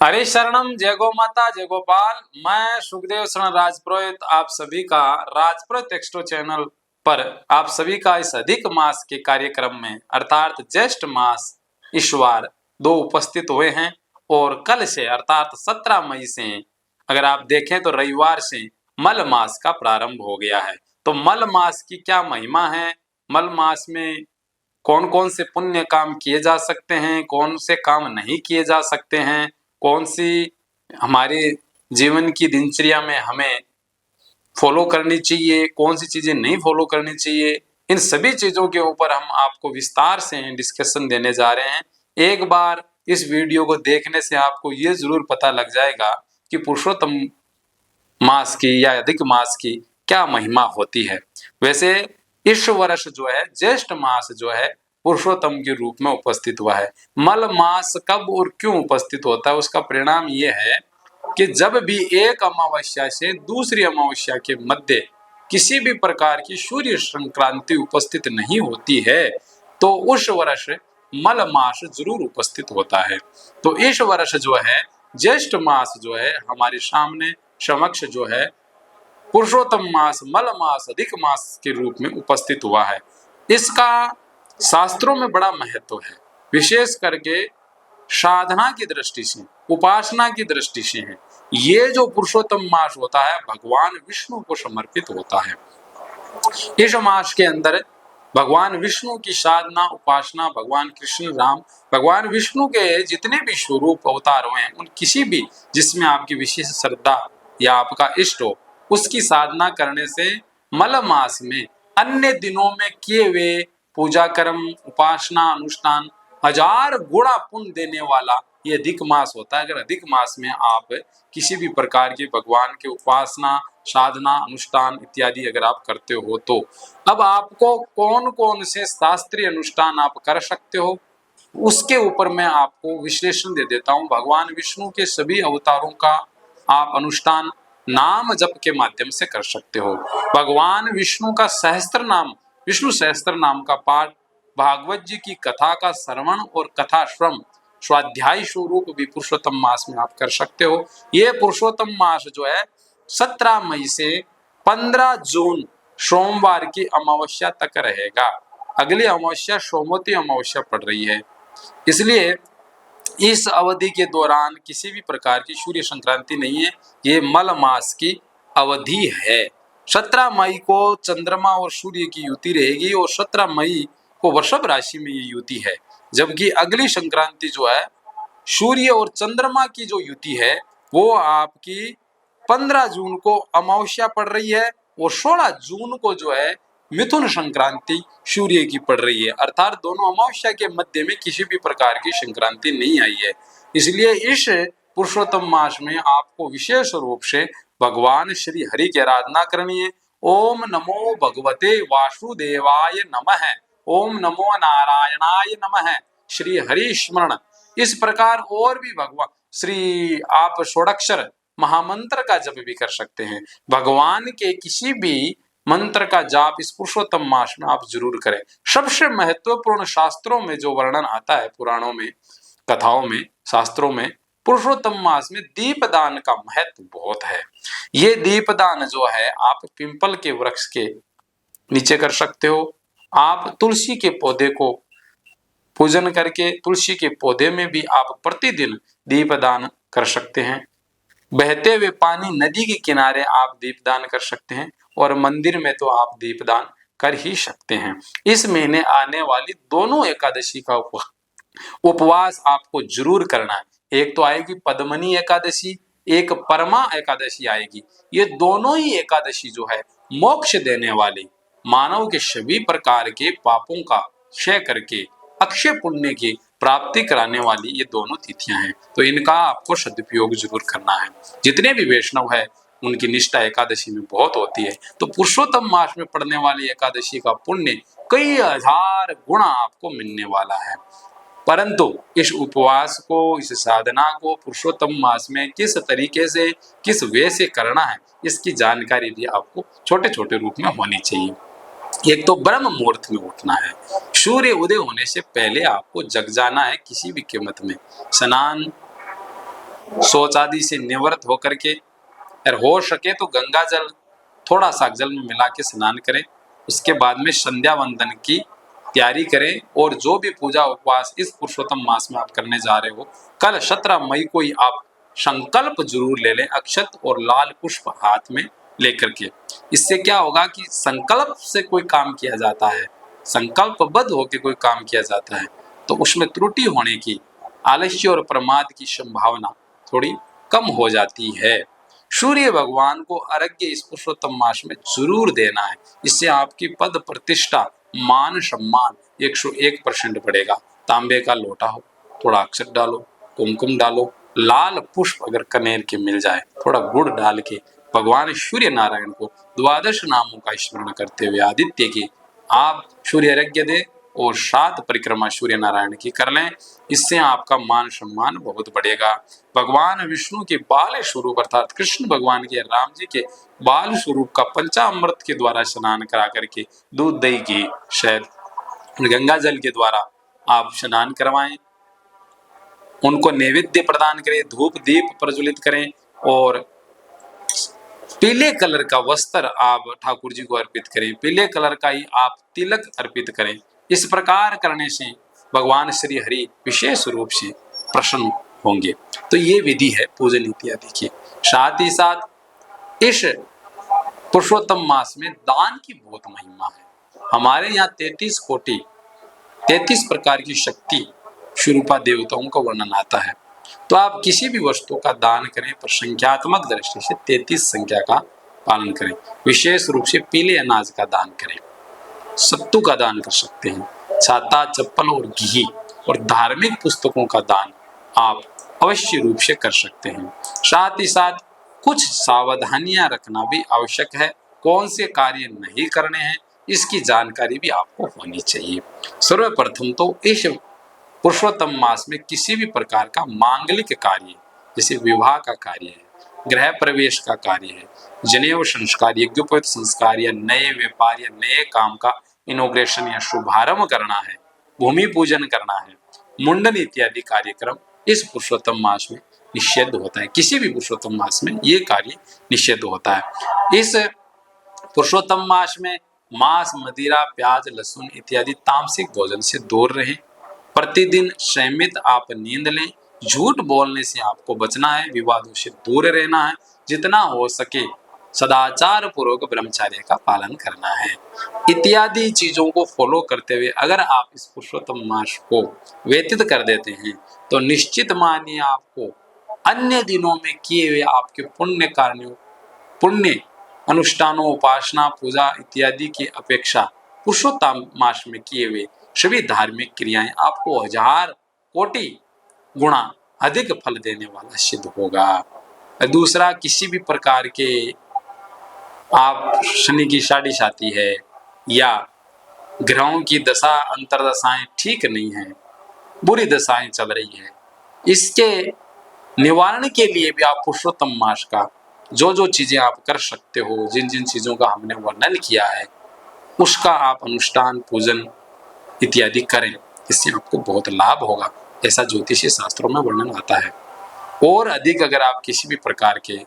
हरे शरणम, जय गो माता, जय गोपाल। मैं सुखदेव शरण राजपुरोहित आप सभी का राजपुरोहित एक्सट्रो चैनल पर आप सभी का इस अधिक मास के कार्यक्रम में अर्थात ज्येष्ठ मास इस बार 2 उपस्थित हुए हैं और कल से अर्थात 17 मई से अगर आप देखें तो रविवार से मल मास का प्रारंभ हो गया है। तो मल मास की क्या महिमा है, मल मास में कौन कौन से पुण्य काम किए जा सकते हैं, कौन से काम नहीं किए जा सकते हैं, कौन सी हमारे जीवन की दिनचर्या में हमें फॉलो करनी चाहिए, कौन सी चीजें नहीं फॉलो करनी चाहिए, इन सभी चीजों के ऊपर हम आपको विस्तार से डिस्कशन देने जा रहे हैं। एक बार इस वीडियो को देखने से आपको ये जरूर पता लग जाएगा कि पुरुषोत्तम मास की या अधिक मास की क्या महिमा होती है। वैसे इस वर्ष जो है ज्येष्ठ मास जो है पुरुषोत्तम के रूप में उपस्थित हुआ है। मल मास कब और क्यों उपस्थित होता है, उसका परिणाम यह है कि जब भी एक अमावस्या से दूसरी अमावस्या के मध्य किसी भी प्रकार की सूर्य संक्रांति उपस्थित नहीं होती है तो उस वर्ष मल मास जरूर उपस्थित होता है। तो इस वर्ष जो है ज्येष्ठ मास जो है हमारे सामने समक्ष जो है पुरुषोत्तम मास, मल मास, अधिक मास के रूप में उपस्थित हुआ है। इसका शास्त्रों में बड़ा महत्व है, विशेष करके साधना की दृष्टि से, उपासना की दृष्टि से है। ये जो पुरुषोत्तम मास होता है भगवान विष्णु को समर्पित होता है। इस मास के अंदर भगवान विष्णु की साधना, उपासना, भगवान कृष्ण, राम, भगवान विष्णु के जितने भी स्वरूप अवतार हुए हैं उन किसी भी जिसमें आपकी विशेष श्रद्धा या आपका इष्ट हो उसकी साधना करने से मल मास में अन्य दिनों में किए हुए पूजा कर्म, उपासना, अनुष्ठान 1000 गुणा पुण्य देने वाला ये अधिक मास होता है। अगर अधिक मास में आप किसी भी प्रकार की भगवान के उपासना, साधना, अनुष्ठान इत्यादि अगर आप करते हो तो अब आपको कौन कौन से शास्त्रीय अनुष्ठान आप कर सकते हो उसके ऊपर मैं आपको विश्लेषण दे देता हूं। भगवान विष्णु के सभी अवतारों का आप अनुष्ठान नाम जप के माध्यम से कर सकते हो। भगवान विष्णु का सहस्त्र नाम, विष्णु सहस्त्र नाम का पाठ, भागवत जी की कथा का श्रवण और कथा श्रम, स्वाध्याय स्वरूप भी पुरुषोत्तम मास में आप कर सकते हो। ये पुरुषोत्तम मास जो है 17 मई से 15 जून सोमवार की अमावस्या तक रहेगा। अगली अमावस्या सोमवती अमावस्या पड़ रही है, इसलिए इस अवधि के दौरान किसी भी प्रकार की सूर्य संक्रांति नहीं है। ये मल मास की अवधि है। 17 मई को चंद्रमा और सूर्य की युति रहेगी और 17 मई को वृषभ राशि में ये युति है, जबकि अगली संक्रांति जो है सूर्य और चंद्रमा की जो युति है वो आपकी 15 जून को अमावस्या पड़ रही है और 16 जून को जो है मिथुन संक्रांति सूर्य की पड़ रही है। अर्थात दोनों अमावस्या के मध्य में किसी भी प्रकार की संक्रांति नहीं आई है। इसलिए इस पुरुषोत्तम मास में आपको विशेष रूप से भगवान श्री हरि की आराधना करनी है। ओम नमो भगवते वासुदेवाय नमः, ओम नमो नारायणाय नमः, श्री हरि स्मरण। इस प्रकार और भी भगवान श्री आप षोडक्षर महामंत्र का जप भी कर सकते हैं। भगवान के किसी भी मंत्र का जाप इस पुरुषोत्तम मास में आप जरूर करें। सबसे महत्वपूर्ण शास्त्रों में जो वर्णन आता है, पुराणों में, कथाओं में, शास्त्रों में, पुरुषोत्तम मास में दीपदान का महत्व बहुत है। ये दीपदान जो है आप पिंपल के वृक्ष के नीचे कर सकते हो। आप तुलसी के पौधे को पूजन करके तुलसी के पौधे में भी आप प्रतिदिन दीपदान कर सकते हैं। बहते हुए पानी नदी के किनारे आप दीपदान कर सकते हैं और मंदिर में तो आप दीपदान कर ही सकते हैं। इस महीने आने वाली दोनों एकादशी का उपवास आपको जरूर करना है। एक तो आएगी पद्मनी एकादशी, एक परमा एकादशी आएगी। ये दोनों ही एकादशी जो है मोक्ष देने वाली, मानव के सभी प्रकार के पापों का क्षय करके अक्षय पुण्य की प्राप्ति कराने वाली ये दोनों तिथियां हैं। तो इनका आपको सदुपयोग जरूर करना है। जितने भी वैष्णव है उनकी निष्ठा एकादशी में बहुत होती है। तो पुरुषोत्तम मास में पड़ने वाली एकादशी का पुण्य कई 1000 गुणा आपको मिलने वाला है। परंतु इस उपवास को, इस साधना को पुरुषोत्तम मास में किस तरीके से, किस वे से करना है, इसकी जानकारी भी आपको छोटे छोटे रूप में होनी चाहिए। एक तो ब्रह्म मुहूर्त में उठना है, सूर्य उदय होने से पहले आपको जग जाना है किसी भी कीमत में। स्नान शौच आदि से निवृत्त होकर के, और हो सके तो गंगा जल थोड़ा सा जल में मिला के स्नान करें। उसके बाद में संध्या वंदन की तैयारी करें, और जो भी पूजा उपवास इस पुरुषोत्तम मास में आप करने जा रहे हो, कल 17 मई को ही आप संकल्प जरूर ले लें, अक्षत और लाल पुष्प हाथ में लेकर के। इससे क्या होगा कि संकल्प से कोई काम किया जाता है, संकल्पबद्ध होकर कोई काम किया जाता है, तो उसमें त्रुटि होने की, आलस्य और प्रमाद की संभावना थोड़ी कम हो जाती है। सूर्य भगवान को अर्घ्य इस पुरुषोत्तम मास में जरूर देना है। इससे आपकी पद प्रतिष्ठा, मान सम्मान 101% बढ़ेगा। तांबे का लोटा हो, थोड़ा अक्षत डालो, कुमकुम डालो, लाल पुष्प अगर कनेर के मिल जाए, थोड़ा गुड़ डाल के भगवान सूर्य नारायण को द्वादश नामों का स्मरण करते हुए आदित्य की आप सूर्य अर्घ्य दे, और 7 परिक्रमा सूर्य नारायण की कर लें। इससे आपका मान सम्मान बहुत बढ़ेगा। भगवान विष्णु के बाल स्वरूप अर्थात कृष्ण भगवान के, राम जी के बाल स्वरूप का पंचामृत के द्वारा स्नान करा करके, दूध दही घी शहद गंगा जल के द्वारा आप स्नान करवाएं, उनको नैवेद्य प्रदान करें, धूप दीप प्रज्वलित करें, और पीले कलर का वस्त्र आप ठाकुर जी को अर्पित करें, पीले कलर का ही आप तिलक अर्पित करें। इस प्रकार करने से भगवान श्री हरि विशेष रूप से प्रसन्न होंगे। तो ये विधि है पूजन इत्यादि की। साथ ही साथ इस पुरुषोत्तम मास में दान की बहुत महिमा है। हमारे यहाँ 33 कोटि 33 प्रकार की शक्ति स्वरूपा देवताओं का वर्णन आता है। तो आप किसी भी वस्तु का दान करें, पर संख्यात्मक दृष्टि से 33 संख्या का पालन करें। विशेष रूप से पीले अनाज का दान करें, सत्तू का दान कर सकते हैं, छाता, चप्पल और घी और धार्मिक पुस्तकों का दान आप अवश्य रूप से कर सकते हैं। साथ ही साथ कुछ सावधानियां रखना भी आवश्यक है। कौन से कार्य नहीं करने हैं, इसकी जानकारी भी आपको होनी चाहिए। सर्वप्रथम तो इस पुरुषोत्तम मास में किसी भी प्रकार का मांगलिक कार्य, जैसे विवाह का कार्य है, गृह प्रवेश का कार्य है, जनेऊ संस्कार, यज्ञोपवीत संस्कार, या नए व्यापार या नए काम का इनोग्रेशन या शुभारंभ करना है, भूमि पूजन करना है, मुंडन इत्यादि कार्यक्रम इस पुरुषोत्तम मास में निषिद्ध होता है। किसी भी पुरुषोत्तम मास में ये कार्य निषिद्ध होता है। इस पुरुषोत्तम मास में मांस, मदिरा, प्याज, लहसुन इत्यादि तामसिक भोजन से दूर रहें। प्रतिदिन संयमित आप नींद लें। झूठ बोलने से आपको बचना है, विवादों से दूर रहना है। जितना हो सके सदाचार पूर्वक ब्रह्मचर्य का पालन करना है। इत्यादि चीजों को फॉलो करते हुए अगर आप इस पुरुषोत्तम मास को व्यतीत कर देते हैं, तो निश्चित मानिए आपको अन्य दिनों में किए हुए आपके पुण्य कार्यों, पुण्य अनुष्ठानों, उपासना, पूजा इत्यादि की अपेक्षा पुरुषोत्तम मास में किए हुए सभी धार्मिक क्रियाएं आपको 1000 कोटि गुणा अधिक फल देने वाला सिद्ध होगा। दूसरा, किसी भी प्रकार के आप शनि की साढ़ी आती है, या ग्रहों की दशा अंतरदशाएं ठीक नहीं है, बुरी दशाएं चल रही है, इसके निवारण के लिए भी आप पुरुषोत्तम मास का जो जो चीजें आप कर सकते हो, जिन जिन चीजों का हमने वर्णन किया है, उसका आप अनुष्ठान, पूजन इत्यादि करें। इससे आपको बहुत लाभ होगा, ऐसा ज्योतिषीय शास्त्रों में वर्णन आता है। और अधिक अगर आप किसी भी प्रकार के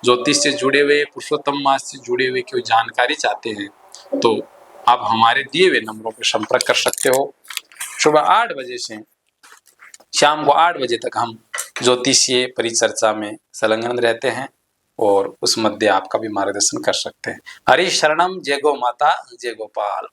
ज्योतिष से जुड़े हुए, पुरुषोत्तम मास से जुड़े हुए कोई जानकारी चाहते हैं, तो आप हमारे दिए हुए नंबरों पर संपर्क कर सकते हो। सुबह 8 बजे से शाम को 8 बजे तक हम ज्योतिषीय परिचर्चा में संलग्न रहते हैं, और उस मध्य आपका भी मार्गदर्शन कर सकते हैं। हरि शरणम। जय गौ माता, जय गोपाल।